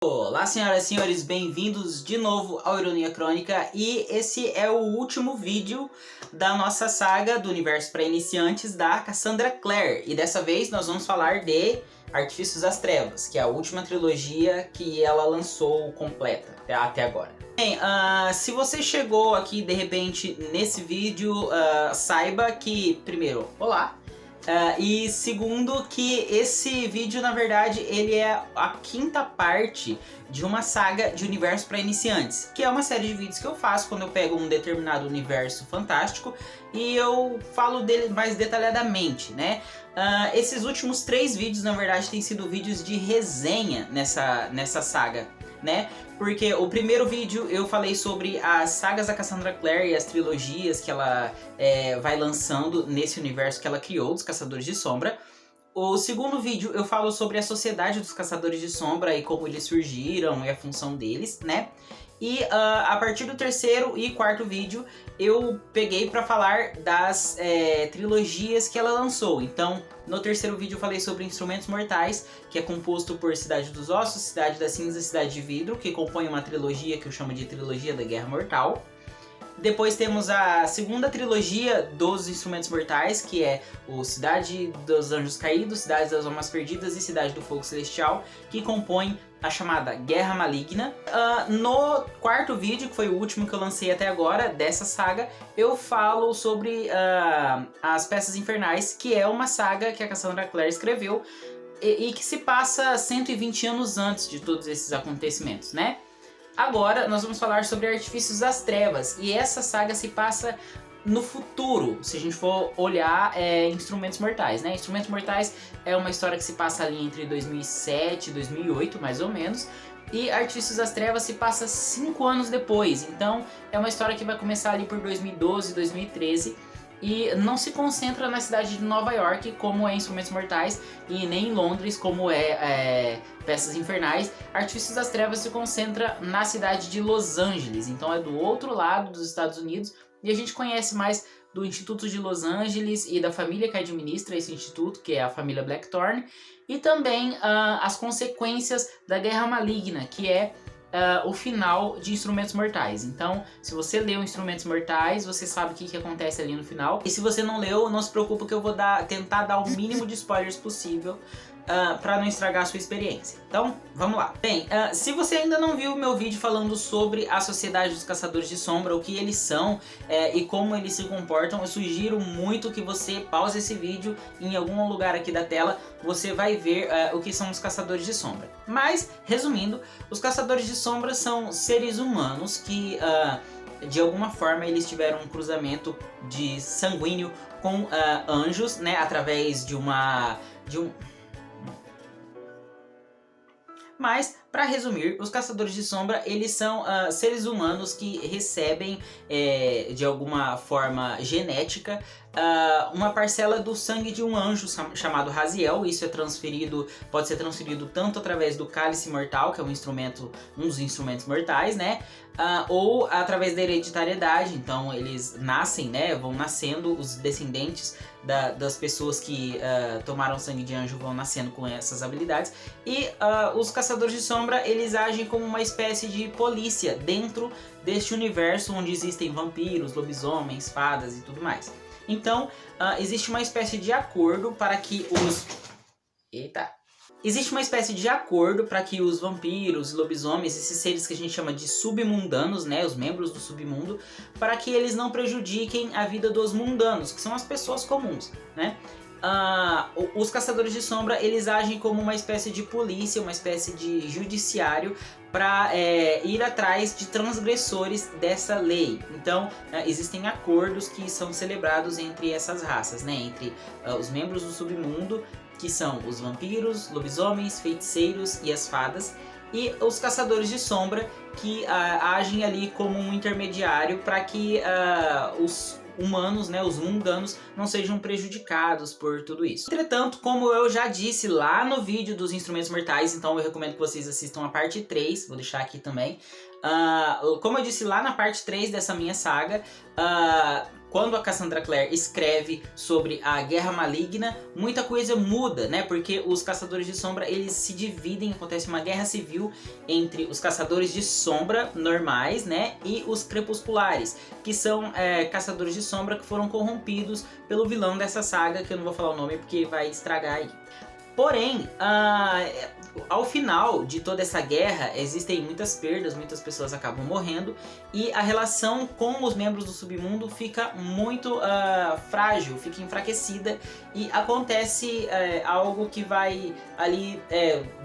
Olá, senhoras e senhores, bem-vindos de novo ao Ironia Crônica, e esse é o último vídeo da nossa saga do universo para iniciantes da Cassandra Clare, e dessa vez nós vamos falar de Artifícios das Trevas, que é a última trilogia que ela lançou completa até agora. Bem, se você chegou aqui de repente nesse vídeo, saiba que, primeiro, olá! E segundo, que esse vídeo, na verdade, ele é a quinta parte de uma saga de universo para iniciantes, que é uma série de vídeos que eu faço quando eu pego um determinado universo fantástico e eu falo dele mais detalhadamente, né? Esses últimos 3 vídeos, na verdade, têm sido vídeos de resenha nessa saga, né? Porque o primeiro vídeo eu falei sobre as sagas da Cassandra Clare e as trilogias que ela vai lançando nesse universo que ela criou, dos Caçadores de Sombra. O segundo vídeo eu falo sobre a Sociedade dos Caçadores de Sombra e como eles surgiram e a função deles, né? E a partir do terceiro e quarto vídeo eu peguei para falar das trilogias que ela lançou. Então, no terceiro vídeo eu falei sobre Instrumentos Mortais, que é composto por Cidade dos Ossos, Cidade da Cinza e Cidade de Vidro, que compõe uma trilogia que eu chamo de Trilogia da Guerra Mortal. Depois temos a segunda trilogia dos Instrumentos Mortais, que é o Cidade dos Anjos Caídos, Cidade das Almas Perdidas e Cidade do Fogo Celestial, que compõem a chamada Guerra Maligna. No quarto vídeo, que foi o último que eu lancei até agora, dessa saga, eu falo sobre as Peças Infernais, que é uma saga que a Cassandra Clare escreveu e que se passa 120 anos antes de todos esses acontecimentos, né? Agora nós vamos falar sobre Artifícios das Trevas, e essa saga se passa no futuro, se a gente for olhar Instrumentos Mortais, né? Instrumentos Mortais é uma história que se passa ali entre 2007 e 2008, mais ou menos, e Artifícios das Trevas se passa 5 anos depois, então é uma história que vai começar ali por 2012, 2013, e não se concentra na cidade de Nova York, como é Instrumentos Mortais, e nem em Londres, como é Peças Infernais. Artifícios das Trevas se concentra na cidade de Los Angeles, então é do outro lado dos Estados Unidos, e a gente conhece mais do Instituto de Los Angeles e da família que administra esse instituto, que é a família Blackthorne, e também as consequências da Guerra Maligna, que é o final de Instrumentos Mortais. Então, se você leu Instrumentos Mortais, você sabe o que acontece ali no final. E se você não leu, não se preocupe que eu vou tentar dar o mínimo de spoilers possível para não estragar a sua experiência. Então, vamos lá. Bem, se você ainda não viu o meu vídeo falando sobre a Sociedade dos Caçadores de Sombra, o que eles são e como eles se comportam, eu sugiro muito que você pause esse vídeo em algum lugar aqui da tela. Você vai ver o que são os Caçadores de Sombra. Mas, resumindo, os Caçadores de Sombra são seres humanos que, de alguma forma, eles tiveram um cruzamento de sanguíneo com anjos, né, através de um... Mas, para resumir, os Caçadores de Sombra, eles são seres humanos que recebem, de alguma forma genética, uma parcela do sangue de um anjo chamado Raziel. Isso pode ser transferido tanto através do Cálice Mortal, que é um dos instrumentos mortais, né? Ou através da hereditariedade. Então eles nascem, né? Vão nascendo, os descendentes das pessoas que tomaram sangue de anjo vão nascendo com essas habilidades. E os Caçadores de Sombra, eles agem como uma espécie de polícia dentro deste universo onde existem vampiros, lobisomens, fadas e tudo mais. Então, existe uma espécie de acordo para que os... Existe uma espécie de acordo para que os vampiros, lobisomens, esses seres que a gente chama de submundanos, né, os membros do submundo, para que eles não prejudiquem a vida dos mundanos, que são as pessoas comuns, né? Os Caçadores de Sombra, eles agem como uma espécie de polícia, uma espécie de judiciário para ir atrás de transgressores dessa lei. Então, existem acordos que são celebrados entre essas raças, né? Entre os membros do submundo, que são os vampiros, lobisomens, feiticeiros e as fadas, e os Caçadores de Sombra, que agem ali como um intermediário para que os humanos, né, os mundanos, não sejam prejudicados por tudo isso. Entretanto, como eu já disse lá no vídeo dos Instrumentos Mortais, então eu recomendo que vocês assistam a parte 3, vou deixar aqui também. Como eu disse lá na parte 3 dessa minha saga, quando a Cassandra Clare escreve sobre a Guerra Maligna, muita coisa muda, né? Porque os Caçadores de Sombra, eles se dividem, acontece uma guerra civil entre os Caçadores de Sombra normais, né? E os Crepusculares, que são Caçadores de Sombra que foram corrompidos pelo vilão dessa saga, que eu não vou falar o nome porque vai estragar aí. Porém, ao final de toda essa guerra, existem muitas perdas, muitas pessoas acabam morrendo e a relação com os membros do submundo fica muito frágil, fica enfraquecida e acontece algo que vai ali,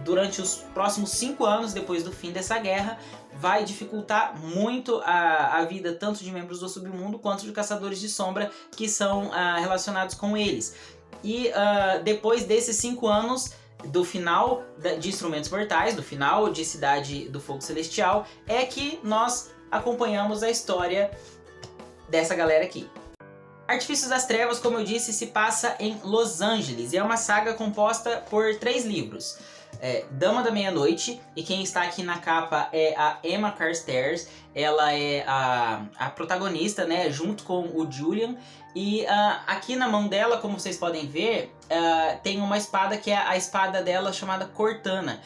durante os próximos 5 anos depois do fim dessa guerra, vai dificultar muito a vida tanto de membros do submundo quanto de Caçadores de Sombra que são relacionados com eles. E depois desses 5 anos do final de Instrumentos Mortais, do final de Cidade do Fogo Celestial, é que nós acompanhamos a história dessa galera aqui. Artifícios das Trevas, como eu disse, se passa em Los Angeles e é uma saga composta por 3 livros. Dama da Meia-Noite, e quem está aqui na capa é a Emma Carstairs, ela é a protagonista, né, junto com o Julian, e aqui na mão dela, como vocês podem ver, tem uma espada que é a espada dela chamada Cortana.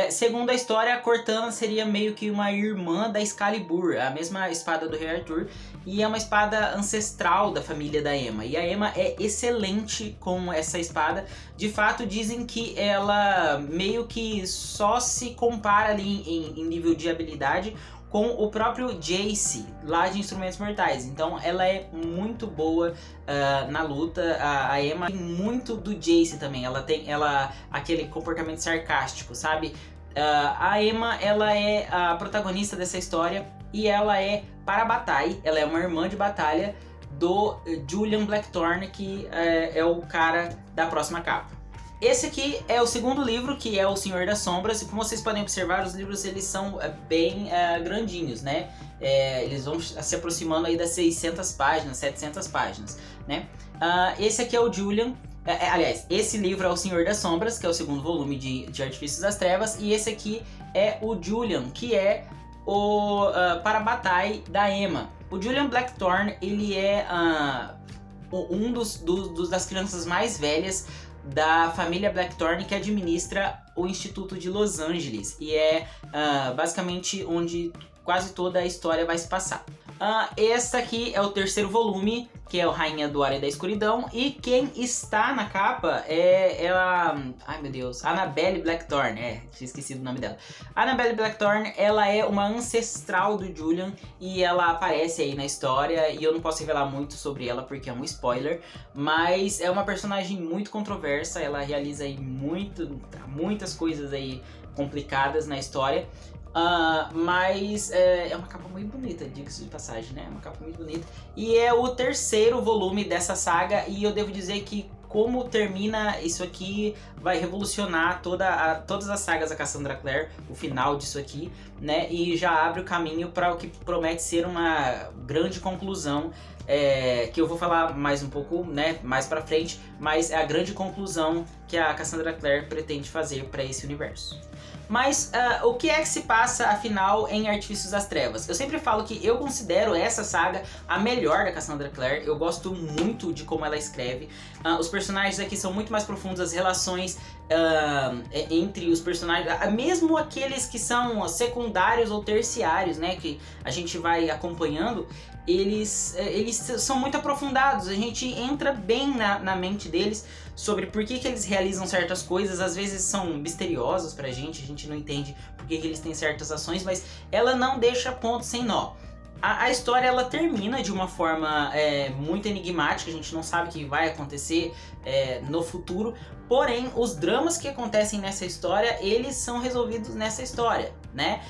Segundo a história, a Cortana seria meio que uma irmã da Excalibur, a mesma espada do Rei Arthur, e é uma espada ancestral da família da Emma. E a Emma é excelente com essa espada. De fato, dizem que ela meio que só se compara ali em nível de habilidade com o próprio Jace, lá de Instrumentos Mortais. Então ela é muito boa na luta. A Emma tem muito do Jace também. Ela tem aquele comportamento sarcástico, sabe? A Emma, ela é a protagonista dessa história e ela é Parabatai. Ela é uma irmã de batalha do Julian Blackthorne, que é o cara da próxima capa. Esse aqui é o segundo livro, que é O Senhor das Sombras, e como vocês podem observar, os livros eles são bem grandinhos, né? Eles vão se aproximando aí das 600 páginas, 700 páginas, né? Esse aqui é o Julian, aliás, esse livro é O Senhor das Sombras, que é o segundo volume de Artifícios das Trevas, e esse aqui é o Julian, que é o Parabatai da Emma. O Julian Blackthorne, ele é um das crianças mais velhas da família Blackthorne, que administra o Instituto de Los Angeles, e é basicamente onde quase toda a história vai se passar. Esse aqui é o terceiro volume, que é o Rainha do Ar e da Escuridão, e quem está na capa é ela... Ai meu Deus, Annabelle Blackthorne, tinha esquecido o nome dela. Annabelle Blackthorne, ela é uma ancestral do Julian, e ela aparece aí na história, e eu não posso revelar muito sobre ela porque é um spoiler, mas é uma personagem muito controversa, ela realiza aí muitas coisas aí complicadas na história. Mas é uma capa muito bonita, diga-se de passagem, né? É uma capa muito bonita. E é o terceiro volume dessa saga, e eu devo dizer que como termina isso aqui vai revolucionar todas as sagas da Cassandra Clare, o final disso aqui, né? E já abre o caminho para o que promete ser uma grande conclusão, que eu vou falar mais um pouco, né, mais pra frente, mas é a grande conclusão que a Cassandra Clare pretende fazer para esse universo. Mas o que é que se passa, afinal, em Artifícios das Trevas? Eu sempre falo que eu considero essa saga a melhor da Cassandra Clare. Eu gosto muito de como ela escreve. Os personagens aqui são muito mais profundos, as relações entre os personagens, mesmo aqueles que são secundários ou terciários, né, que a gente vai acompanhando, eles são muito aprofundados. A gente entra bem na mente deles sobre por que eles realizam certas coisas. Às vezes são misteriosas pra gente, a gente não entende por que eles têm certas ações, mas ela não deixa ponto sem nó. A história ela termina de uma forma muito enigmática, a gente não sabe o que vai acontecer no futuro, porém os dramas que acontecem nessa história, eles são resolvidos nessa história, né?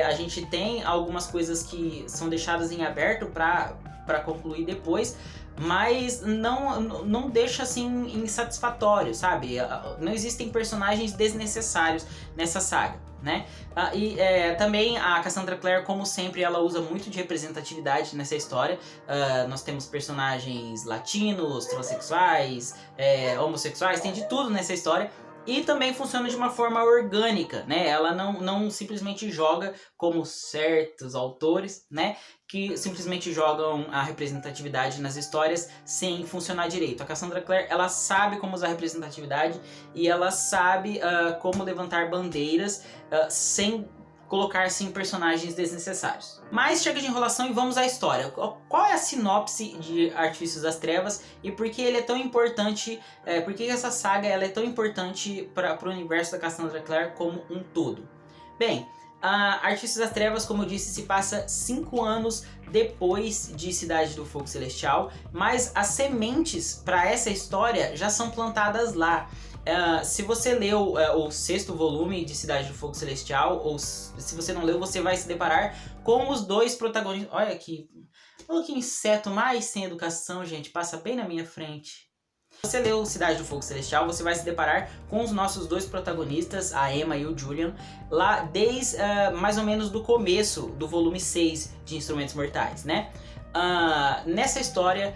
A gente tem algumas coisas que são deixadas em aberto para concluir depois, mas não deixa assim insatisfatório, sabe? Não existem personagens desnecessários nessa saga, né? Também a Cassandra Clare, como sempre, ela usa muito de representatividade nessa história. Nós temos personagens latinos, transexuais, homossexuais, tem de tudo nessa história. E também funciona de uma forma orgânica, né? Ela não simplesmente joga como certos autores, né? Que simplesmente jogam a representatividade nas histórias sem funcionar direito. A Cassandra Clare, ela sabe como usar a representatividade e ela sabe como levantar bandeiras sem colocar-se em personagens desnecessários. Mas chega de enrolação e vamos à história. Qual é a sinopse de Artifícios das Trevas e por que ele é tão importante, por que essa saga ela é tão importante para o universo da Cassandra Clare como um todo? Bem, Artifícios das Trevas, como eu disse, se passa 5 anos depois de Cidade do Fogo Celestial, mas as sementes para essa história já são plantadas lá. Se você leu o 6º volume de Cidade do Fogo Celestial, ou se você não leu, você vai se deparar com os dois protagonistas. Olha que inseto mais sem educação, gente, passa bem na minha frente. Se você leu Cidade do Fogo Celestial, você vai se deparar com os nossos dois protagonistas, a Emma e o Julian, lá desde mais ou menos do começo do volume 6 de Instrumentos Mortais, né? Nessa história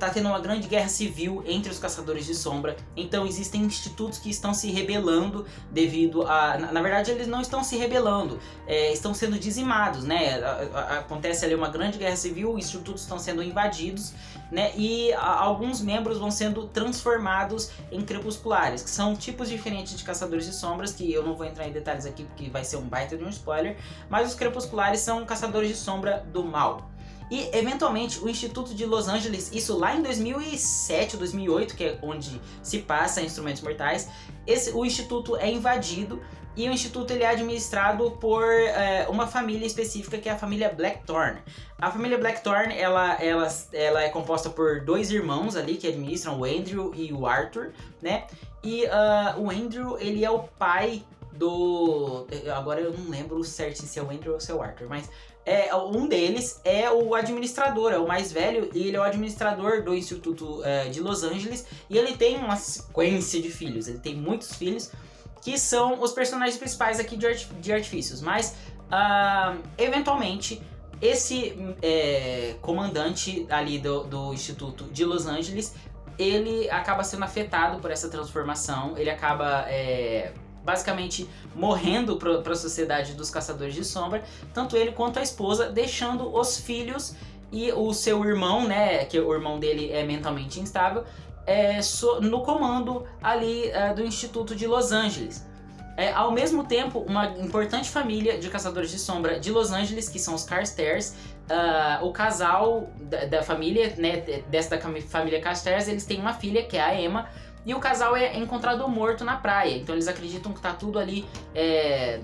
tá tendo uma grande guerra civil entre os Caçadores de Sombra, então existem institutos que estão se rebelando devido a... Na verdade eles não estão se rebelando, estão sendo dizimados, né? Acontece ali uma grande guerra civil, institutos estão sendo invadidos, né? E alguns membros vão sendo transformados em crepusculares, que são tipos diferentes de Caçadores de Sombras, que eu não vou entrar em detalhes aqui porque vai ser um baita de um spoiler, mas os crepusculares são Caçadores de Sombra do mal. E, eventualmente, o Instituto de Los Angeles, isso lá em 2007 ou 2008, que é onde se passa Instrumentos Mortais, o Instituto é invadido e o Instituto ele é administrado por uma família específica, que é a família Blackthorn. A família Blackthorn, ela é composta por 2 irmãos ali que administram, o Andrew e o Arthur, né? E o Andrew, ele é o pai do... Agora eu não lembro certo se é o Andrew ou se é o Arthur, mas... um deles é o administrador, é o mais velho, e ele é o administrador do Instituto de Los Angeles, e ele tem uma sequência de filhos, ele tem muitos filhos, que são os personagens principais aqui de Artifícios, mas eventualmente esse comandante ali do Instituto de Los Angeles, ele acaba sendo afetado por essa transformação, ele acaba... basicamente morrendo para a sociedade dos Caçadores de Sombra, tanto ele quanto a esposa, deixando os filhos e o seu irmão, né, que o irmão dele é mentalmente instável, no comando ali do Instituto de Los Angeles. Ao mesmo tempo, uma importante família de Caçadores de Sombra de Los Angeles, que são os Carstairs, o casal da família, né, dessa família Carstairs, eles têm uma filha, que é a Emma, e o casal é encontrado morto na praia, então eles acreditam que tá tudo ali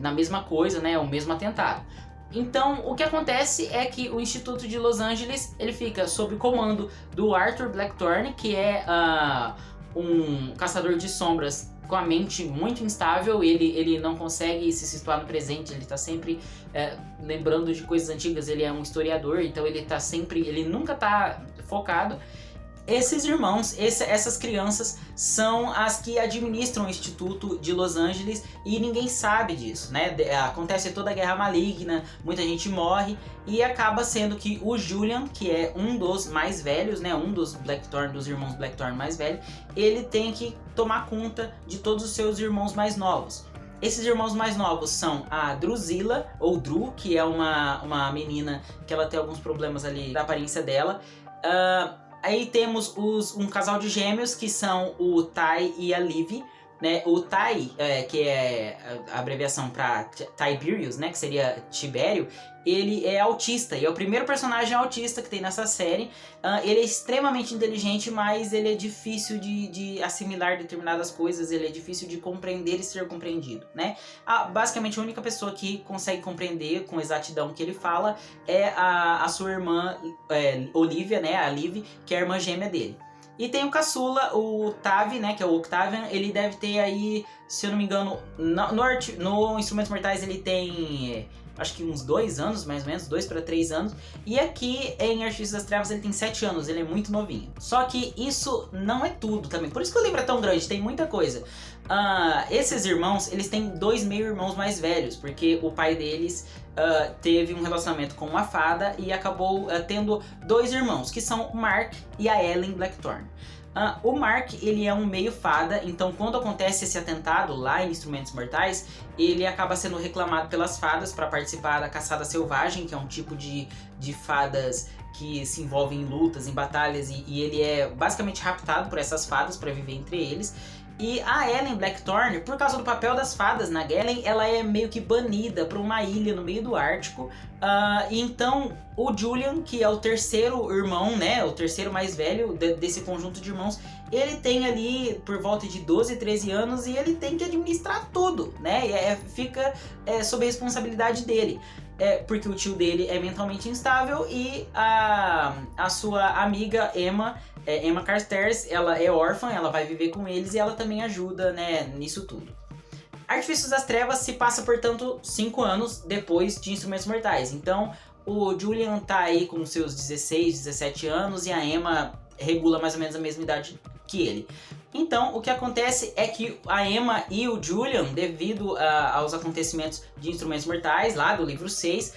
na mesma coisa, né, o mesmo atentado. Então o que acontece é que o Instituto de Los Angeles, ele fica sob o comando do Arthur Blackthorn, que é um caçador de sombras com a mente muito instável, ele não consegue se situar no presente, ele tá sempre lembrando de coisas antigas, ele é um historiador, então ele nunca tá focado. Esses irmãos, essas crianças, são as que administram o Instituto de Los Angeles e ninguém sabe disso, né? Acontece toda a guerra maligna, muita gente morre e acaba sendo que o Julian, que é um dos mais velhos, né? Um dos Blackthorn, dos irmãos Blackthorn mais velho, ele tem que tomar conta de todos os seus irmãos mais novos. Esses irmãos mais novos são a Drusilla, ou Dru, que é uma menina que ela tem alguns problemas ali da aparência dela. Aí temos um casal de gêmeos, que são o Ty e a Liv, né? O Ty, que é a abreviação para Tiberius, né? Que seria Tibério, ele é autista, e é o primeiro personagem autista que tem nessa série. Ele é extremamente inteligente, mas ele é difícil de assimilar determinadas coisas, ele é difícil de compreender e ser compreendido, né? Basicamente a única pessoa que consegue compreender com exatidão o que ele fala é a sua irmã Olivia, né? A Liv, que é a irmã gêmea dele. E tem o caçula, o Tavi, né, que é o Octavian, ele deve ter aí, se eu não me engano, no Instrumentos Mortais ele tem, acho que uns 2 anos, mais ou menos, 2 para 3 anos. E aqui em Artifícios das Trevas ele tem 7 anos, ele é muito novinho. Só que isso não é tudo também, por isso que o livro é tão grande, tem muita coisa. Esses irmãos, eles têm 2 meio-irmãos mais velhos, porque o pai deles teve um relacionamento com uma fada e acabou tendo 2 irmãos, que são o Mark e a Ellen Blackthorn. O Mark, ele é um meio fada, então quando acontece esse atentado lá em Instrumentos Mortais, ele acaba sendo reclamado pelas fadas para participar da caçada selvagem, que é um tipo de fadas que se envolvem em lutas, em batalhas, e ele é basicamente raptado por essas fadas para viver entre eles. E a Ellen Blackthorne, por causa do papel das fadas na guerra, ela é meio que banida para uma ilha no meio do Ártico. E então o Julian, que é o terceiro irmão, né, o terceiro mais velho desse conjunto de irmãos, ele tem ali por volta de 12, 13 anos e ele tem que administrar tudo, né, fica sob a responsabilidade dele. Porque o tio dele é mentalmente instável e a sua amiga Emma Carstairs, ela é órfã, ela vai viver com eles e ela também ajuda, né, nisso tudo. Artifícios das Trevas se passa, portanto, 5 anos depois de Instrumentos Mortais. Então, o Julian tá aí com seus 16, 17 anos e a Emma regula mais ou menos a mesma idade que ele. Então, o que acontece é que a Emma e o Julian, devido aos acontecimentos de Instrumentos Mortais, lá do livro 6,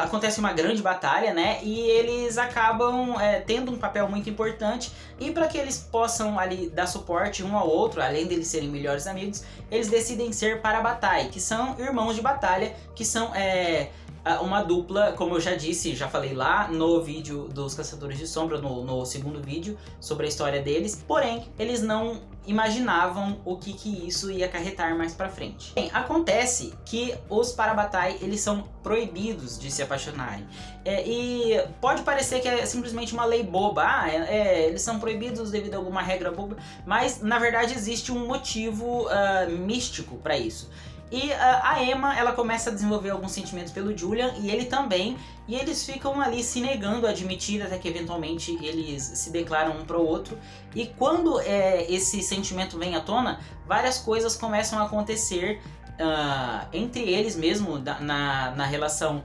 acontece uma grande batalha, né? E eles acabam tendo um papel muito importante. E para que eles possam ali dar suporte um ao outro, além deles serem melhores amigos, eles decidem ser Parabatai, que são irmãos de batalha, que são uma dupla, como eu já disse, já falei lá no vídeo dos Caçadores de Sombra, no segundo vídeo, sobre a história deles. Porém, eles não imaginavam o que isso ia acarretar mais pra frente. Bem, acontece que os Parabatai, eles são proibidos de se apaixonarem. E pode parecer que é simplesmente uma lei boba, eles são proibidos devido a alguma regra boba, mas na verdade existe um motivo místico pra isso. E a Emma, ela começa a desenvolver alguns sentimentos pelo Julian, e ele também, e eles ficam ali se negando a admitir, até que eventualmente eles se declaram um para o outro. E quando esse sentimento vem à tona, várias coisas começam a acontecer entre eles mesmo, na relação,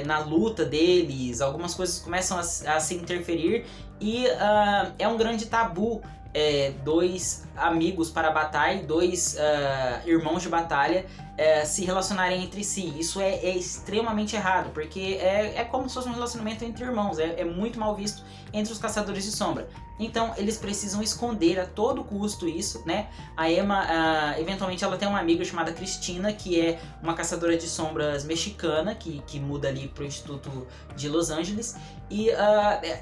na luta deles, algumas coisas começam a se interferir, e é um grande tabu. Dois amigos Parabatai, dois irmãos de batalha se relacionarem entre si. Isso é extremamente errado, porque é como se fosse um relacionamento entre irmãos, é muito mal visto entre os Caçadores de Sombra. Então eles precisam esconder a todo custo isso, né? A Emma, eventualmente ela tem uma amiga chamada Cristina, que é uma caçadora de sombras mexicana, que muda ali pro Instituto de Los Angeles, e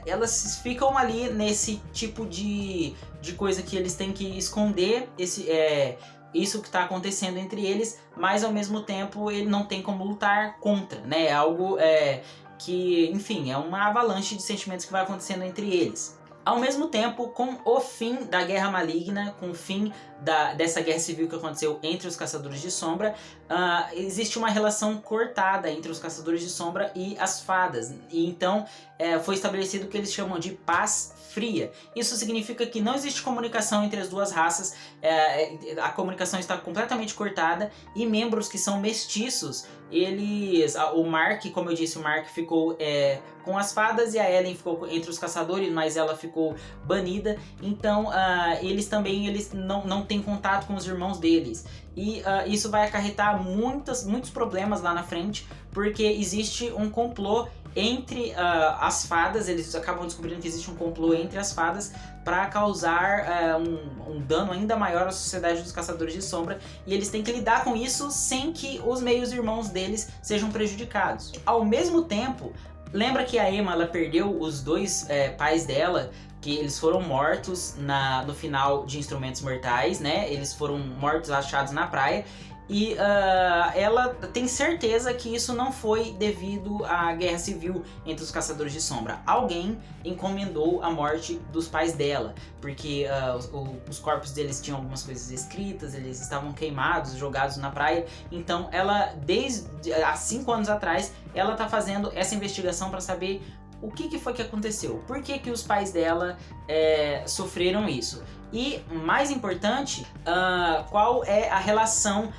elas ficam ali nesse tipo de coisa que eles têm que esconder isso que está acontecendo entre eles, mas ao mesmo tempo ele não tem como lutar contra, né? É algo que, enfim, é uma avalanche de sentimentos que vai acontecendo entre eles. Ao mesmo tempo, com o fim da Guerra Maligna, com o fim dessa guerra civil que aconteceu entre os Caçadores de Sombra, existe uma relação cortada entre os Caçadores de Sombra e as fadas. E então foi estabelecido o que eles chamam de paz fria. Isso significa que não existe comunicação entre as duas raças, a comunicação está completamente cortada, e membros que são mestiços, o Mark, como eu disse, o Mark ficou com as fadas e a Ellen ficou entre os caçadores, mas ela ficou banida. Então eles não têm contato com os irmãos deles. E isso vai acarretar muitos problemas lá na frente, porque existe um complô entre as fadas. Eles acabam descobrindo que existe um complô entre as fadas para causar um dano ainda maior à sociedade dos Caçadores de Sombra, e eles têm que lidar com isso sem que os meios-irmãos deles sejam prejudicados. Ao mesmo tempo, lembra que a Emma, ela perdeu os dois pais dela, que eles foram mortos no final de Instrumentos Mortais, né? Eles foram mortos, achados na praia. E ela tem certeza que isso não foi devido à guerra civil entre os Caçadores de Sombra. Alguém encomendou a morte dos pais dela, porque os corpos deles tinham algumas coisas escritas, eles estavam queimados, jogados na praia. Então ela, desde há 5 anos atrás, ela tá fazendo essa investigação para saber o que foi que aconteceu, por que os pais dela sofreram isso. E, mais importante, qual é a relação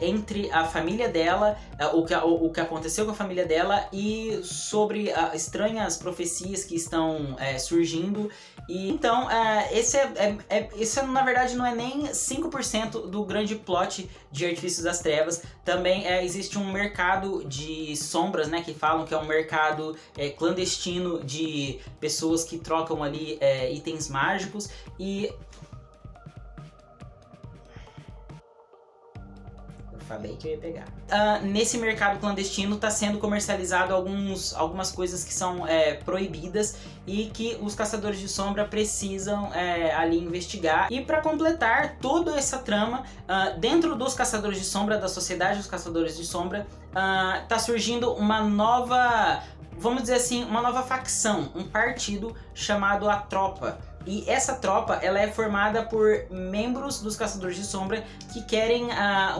entre a família dela, o que aconteceu com a família dela e sobre estranhas profecias que estão surgindo. E então, esse na verdade não é nem 5% do grande plot de Artifícios das Trevas. Também existe um mercado de sombras, né, que falam que é um mercado clandestino de pessoas que trocam ali itens mágicos. E falei que eu ia pegar. Nesse mercado clandestino está sendo comercializado algumas coisas que são proibidas e que os Caçadores de Sombra precisam ali investigar. E para completar toda essa trama, dentro dos Caçadores de Sombra, da Sociedade dos Caçadores de Sombra, tá surgindo uma nova, vamos dizer assim, uma nova facção, um partido chamado a Tropa. E essa tropa, ela é formada por membros dos Caçadores de Sombra que querem a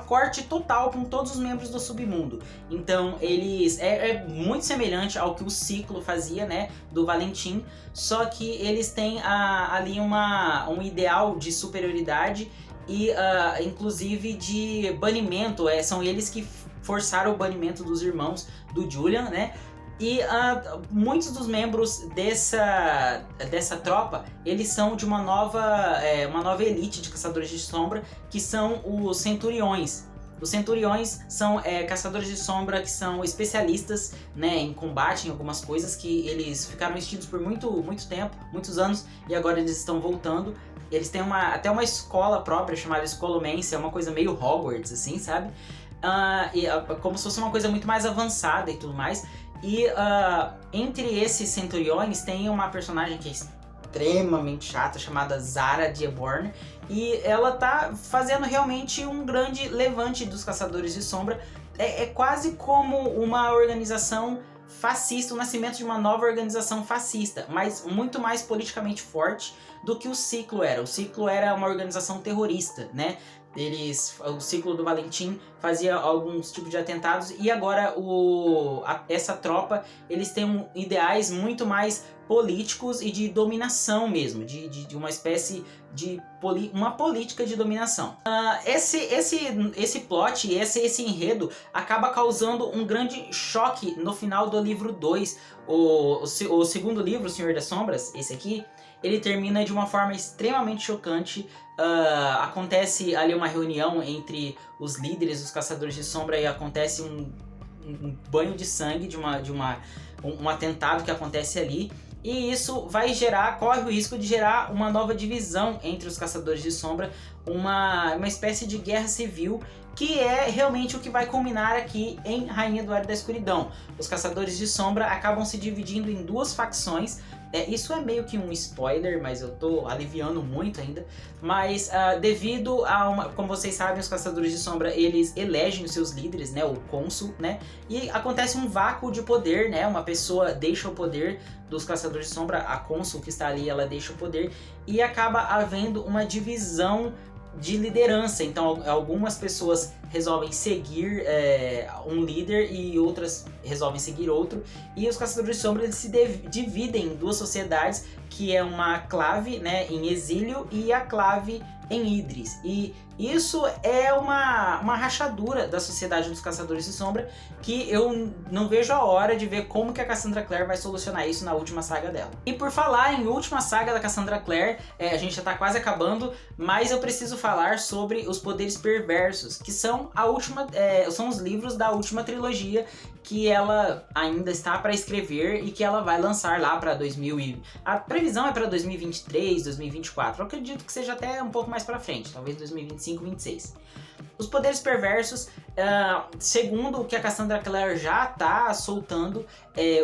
corte total com todos os membros do submundo. Então eles é muito semelhante ao que o Ciclo fazia, né, do Valentim, só que eles têm ali um ideal de superioridade e inclusive de banimento. São eles que forçaram o banimento dos irmãos do Julian, né? E muitos dos membros dessa tropa, eles são de uma nova elite de Caçadores de Sombra, que são os Centuriões. Os Centuriões são Caçadores de Sombra que são especialistas, né, em combate, em algumas coisas, que eles ficaram extintos por muito tempo, muitos anos, e agora eles estão voltando. Eles têm até uma escola própria chamada Escolomense, é uma coisa meio Hogwarts, assim, sabe? Como se fosse uma coisa muito mais avançada e tudo mais. E entre esses Centuriões tem uma personagem que é extremamente chata, chamada Zara Dieborn, e ela tá fazendo realmente um grande levante dos Caçadores de Sombra. É quase como uma organização fascista, o nascimento de uma nova organização fascista, mas muito mais politicamente forte do que o Ciclo era. O Ciclo era uma organização terrorista, né? O Ciclo do Valentim fazia alguns tipos de atentados, e agora essa tropa, eles têm ideais muito mais políticos e de dominação mesmo, de uma espécie de uma política de dominação. Esse plot, esse enredo acaba causando um grande choque no final do livro 2. O segundo livro, O Senhor das Sombras, esse aqui, ele termina de uma forma extremamente chocante. Acontece ali uma reunião entre os líderes dos Caçadores de Sombra e acontece um banho de sangue de um atentado que acontece ali. E isso corre o risco de gerar uma nova divisão entre os Caçadores de Sombra, uma espécie de guerra civil, que é realmente o que vai culminar aqui em Rainha do Vale da Escuridão. Os Caçadores de Sombra acabam se dividindo em duas facções. Isso é meio que um spoiler, mas eu tô aliviando muito ainda. Mas devido como vocês sabem, os Caçadores de Sombra, eles elegem os seus líderes, né, o cônsul, né? E acontece um vácuo de poder, né? Uma pessoa deixa o poder dos Caçadores de Sombra, a cônsul que está ali, ela deixa o poder, e acaba havendo uma divisão de liderança. Então algumas pessoas resolvem seguir um líder e outras resolvem seguir outro, e os Caçadores de Sombra, eles se dividem em duas sociedades, que é uma clave, né, em exílio, e a clave em Idris. E isso é uma rachadura da Sociedade dos Caçadores de Sombra, que eu não vejo a hora de ver como que a Cassandra Clare vai solucionar isso na última saga dela. E por falar em última saga da Cassandra Clare, a gente já tá quase acabando, mas eu preciso falar sobre os Poderes Perversos, que são são os livros da última trilogia que ela ainda está para escrever e que ela vai lançar lá para a previsão é para 2023, 2024. Eu acredito que seja até um pouco mais para frente, talvez 2025, 2026. Os Poderes Perversos, segundo o que a Cassandra Clare já está soltando,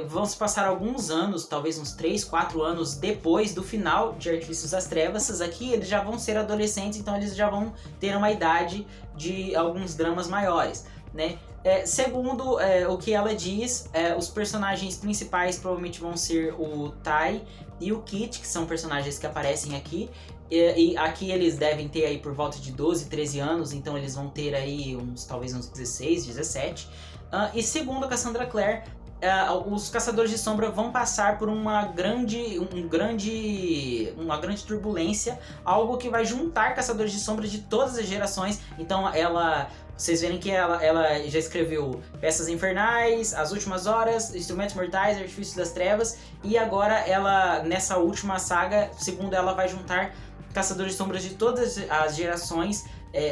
vão se passar alguns anos, talvez uns 3, 4 anos depois do final de Artifícios das Trevas. Esses aqui, eles já vão ser adolescentes, então eles já vão ter uma idade de alguns dramas maiores, né? Segundo o que ela diz, os personagens principais provavelmente vão ser o Tai e o Kit, que são personagens que aparecem aqui. E aqui eles devem ter aí por volta de 12, 13 anos, então eles vão ter aí talvez uns 16, 17. E segundo a Cassandra Clare, os Caçadores de Sombra vão passar por uma grande turbulência, algo que vai juntar Caçadores de Sombra de todas as gerações. Então vocês verem que ela já escreveu Peças Infernais, As Últimas Horas, Instrumentos Mortais, Artifícios das Trevas, e agora ela, nessa última saga, segundo ela, vai juntar Caçadores de Sombras de todas as gerações,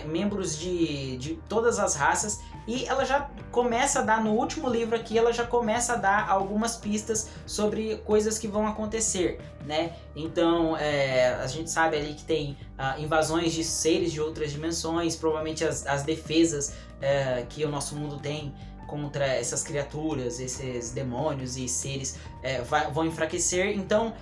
membros de todas as raças, e ela já começa a dar, no último livro aqui, ela já começa a dar algumas pistas sobre coisas que vão acontecer, né? Então, a gente sabe ali que tem invasões de seres de outras dimensões, provavelmente as defesas que o nosso mundo tem contra essas criaturas, esses demônios e seres vão enfraquecer. Então,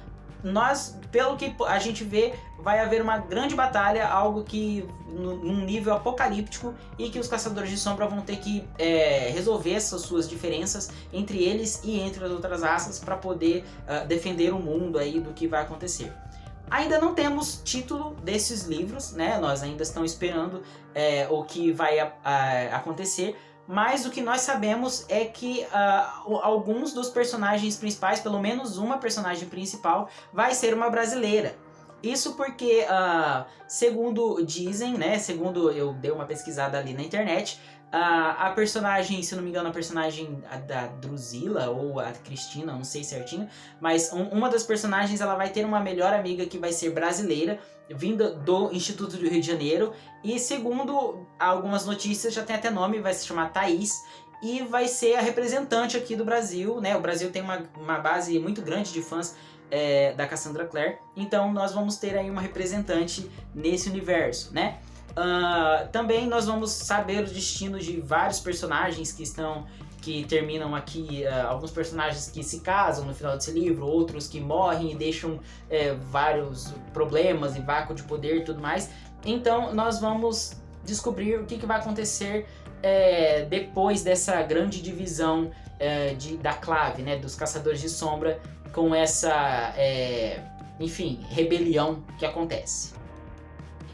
pelo que a gente vê, vai haver uma grande batalha, algo que num nível apocalíptico, e que os Caçadores de Sombra vão ter que resolver essas suas diferenças entre eles e entre as outras raças para poder defender o mundo aí do que vai acontecer. Ainda não temos título desses livros, né? Nós ainda estamos esperando o que vai acontecer. Mas o que nós sabemos é que alguns dos personagens principais, pelo menos uma personagem principal, vai ser uma brasileira. Isso porque, segundo dizem, né, segundo eu dei uma pesquisada ali na internet, a personagem, se eu não me engano, a personagem da Drusila ou a Cristina, não sei certinho, mas uma das personagens, ela vai ter uma melhor amiga que vai ser brasileira, vinda do Instituto do Rio de Janeiro, e segundo algumas notícias, já tem até nome, vai se chamar Thaís, e vai ser a representante aqui do Brasil, né? O Brasil tem uma base muito grande de fãs da Cassandra Clare, então nós vamos ter aí uma representante nesse universo, né? Também nós vamos saber o destino de vários personagens que terminam aqui, alguns personagens que se casam no final desse livro, outros que morrem e deixam vários problemas e vácuo de poder e tudo mais. Então nós vamos descobrir o que vai acontecer depois dessa grande divisão da clave, né, dos Caçadores de Sombra, com essa, enfim, rebelião que acontece.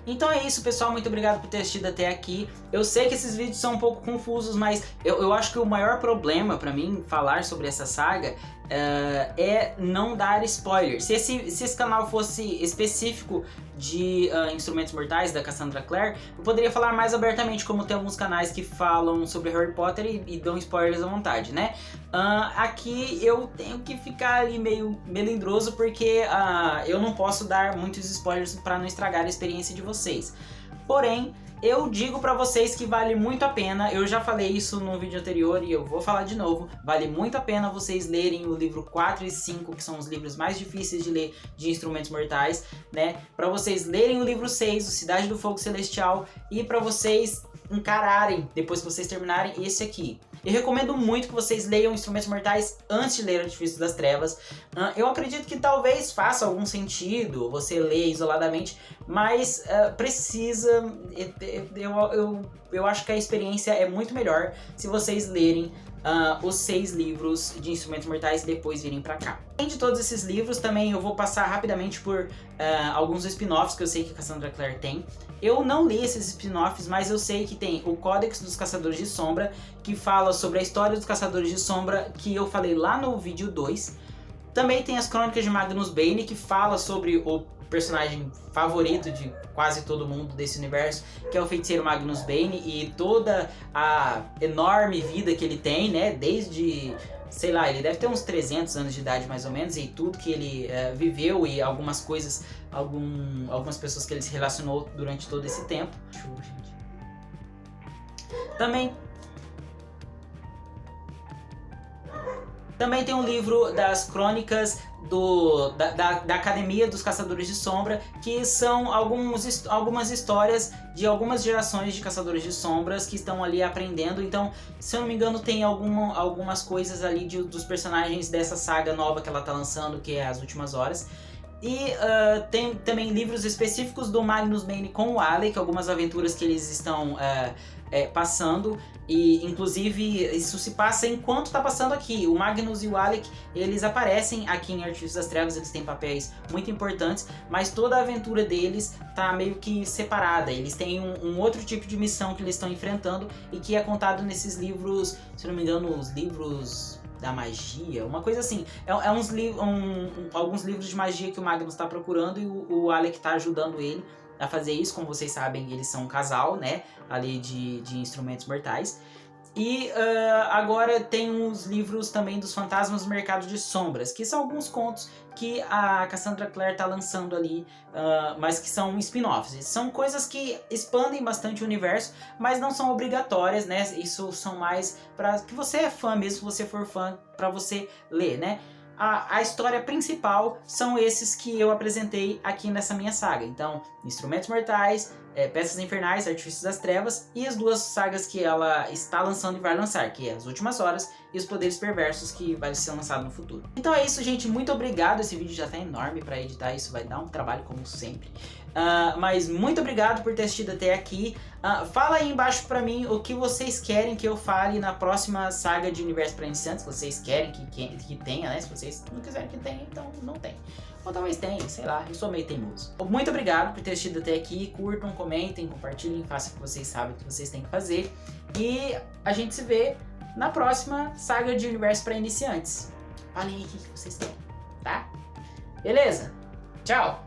Então é isso, pessoal, muito obrigado por ter assistido até aqui. Eu sei que esses vídeos são um pouco confusos, mas eu acho que o maior problema pra mim falar sobre essa saga é não dar spoilers. Se esse canal fosse específico de Instrumentos Mortais, da Cassandra Clare, eu poderia falar mais abertamente, como tem alguns canais que falam sobre Harry Potter e dão spoilers à vontade, né? Aqui eu tenho que ficar ali meio melindroso, porque eu não posso dar muitos spoilers para não estragar a experiência de vocês. Porém, eu digo pra vocês que vale muito a pena, eu já falei isso no vídeo anterior e eu vou falar de novo, vale muito a pena vocês lerem o livro 4 e 5, que são os livros mais difíceis de ler de Instrumentos Mortais, né? Pra vocês lerem o livro 6, o Cidade do Fogo Celestial, e pra vocês encararem, depois que vocês terminarem, esse aqui. Eu recomendo muito que vocês leiam Instrumentos Mortais antes de ler Artifícios das Trevas. Eu acredito que talvez faça algum sentido você ler isoladamente, mas precisa... Eu acho que a experiência é muito melhor se vocês lerem os 6 livros de Instrumentos Mortais e depois virem pra cá. Além de todos esses livros, também eu vou passar rapidamente por alguns spin-offs que eu sei que a Cassandra Clare tem. Eu não li esses spin-offs, mas eu sei que tem o Códex dos Caçadores de Sombra, que fala sobre a história dos Caçadores de Sombra, que eu falei lá no vídeo 2. Também tem as Crônicas de Magnus Bane, que fala sobre o personagem favorito de quase todo mundo desse universo, que é o feiticeiro Magnus Bane, e toda a enorme vida que ele tem, né, desde, sei lá, ele deve ter uns 300 anos de idade mais ou menos, e tudo que ele viveu e algumas coisas, algumas pessoas que ele se relacionou durante todo esse tempo. Também tem um livro das crônicas da Academia dos Caçadores de Sombra, que são algumas histórias de algumas gerações de Caçadores de Sombras que estão ali aprendendo. Então, se eu não me engano, tem algumas coisas ali dos personagens dessa saga nova que ela tá lançando, que é As Últimas Horas. E tem também livros específicos do Magnus Bane com o Alec, algumas aventuras que eles estão passando, e inclusive isso se passa enquanto tá passando aqui. O Magnus e o Alec, eles aparecem aqui em Artifícios das Trevas, eles têm papéis muito importantes, mas toda a aventura deles tá meio que separada. Eles têm um outro tipo de missão que eles estão enfrentando e que é contado nesses livros, se não me engano, os livros da magia, uma coisa assim. Alguns livros de magia que o Magnus está procurando e o Alec tá ajudando ele a fazer isso. Como vocês sabem, eles são um casal, né, ali de instrumentos mortais. E agora tem uns livros também dos Fantasmas do Mercado de Sombras, que são alguns contos que a Cassandra Clare tá lançando ali, mas que são spin-offs. São coisas que expandem bastante o universo, mas não são obrigatórias, né? Isso são mais para que você é fã mesmo, se você for fã, para você ler, né? A história principal são esses que eu apresentei aqui nessa minha saga. Então, Instrumentos Mortais, Peças Infernais, Artifícios das Trevas e as duas sagas que ela está lançando e vai lançar, que é As Últimas Horas e Os Poderes Perversos, que vai ser lançado no futuro. Então é isso, gente. Muito obrigado. Esse vídeo já está enorme para editar, isso vai dar um trabalho como sempre. Mas muito obrigado por ter assistido até aqui. Fala aí embaixo pra mim o que vocês querem que eu fale na próxima saga de Universo para Iniciantes. Se vocês querem que tenha, né? Se vocês não quiserem que tenha, então não tem. Ou talvez tenha, sei lá, eu sou meio teimoso. Muito obrigado por ter assistido até aqui. Curtam, comentem, compartilhem, façam o que vocês sabem que vocês têm que fazer. E a gente se vê na próxima saga de Universo para Iniciantes. Falem aí o que vocês querem, tá? Beleza? Tchau!